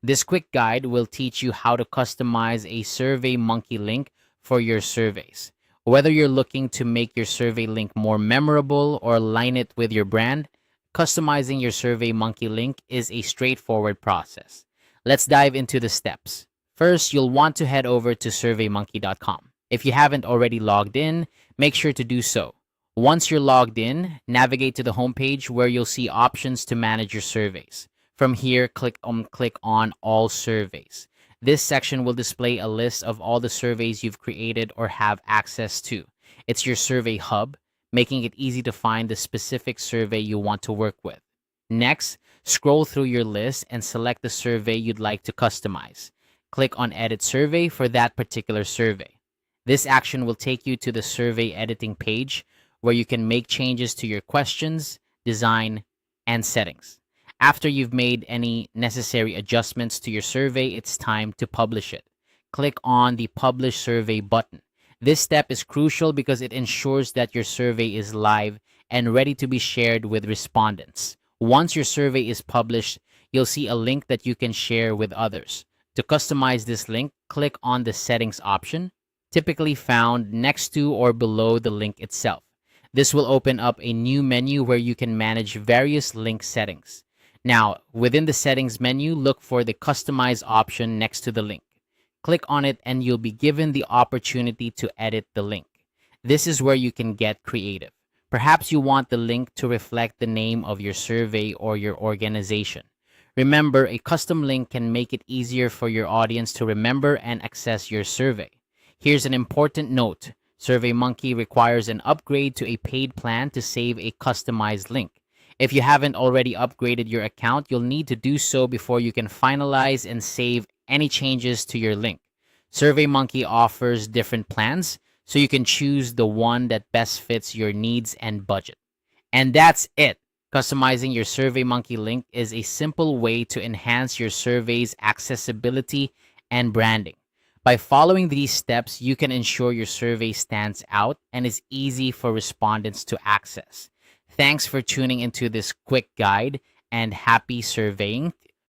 This quick guide will teach you how to customize a SurveyMonkey link for your surveys. Whether you're looking to make your survey link more memorable or align it with your brand, customizing your SurveyMonkey link is a straightforward process. Let's dive into the steps. First, you'll want to head over to surveymonkey.com. If you haven't already logged in, make sure to do so. Once you're logged in, navigate to the homepage where you'll see options to manage your surveys. From here, click on All Surveys. This section will display a list of all the surveys you've created or have access to. It's your survey hub, making it easy to find the specific survey you want to work with. Next, scroll through your list and select the survey you'd like to customize. Click on Edit Survey for that particular survey. This action will take you to the survey editing page where you can make changes to your questions, design, and settings. After you've made any necessary adjustments to your survey, it's time to publish it. Click on the Publish Survey button. This step is crucial because it ensures that your survey is live and ready to be shared with respondents. Once your survey is published, you'll see a link that you can share with others. To customize this link, click on the Settings option, typically found next to or below the link itself. This will open up a new menu where you can manage various link settings. Now, within the Settings menu, look for the Customize option next to the link. Click on it and you'll be given the opportunity to edit the link. This is where you can get creative. Perhaps you want the link to reflect the name of your survey or your organization. Remember, a custom link can make it easier for your audience to remember and access your survey. Here's an important note. SurveyMonkey requires an upgrade to a paid plan to save a customized link. If you haven't already upgraded your account, you'll need to do so before you can finalize and save any changes to your link. SurveyMonkey offers different plans, so you can choose the one that best fits your needs and budget. And that's it. Customizing your SurveyMonkey link is a simple way to enhance your survey's accessibility and branding. By following these steps, you can ensure your survey stands out and is easy for respondents to access. Thanks for tuning into this quick guide and happy surveying.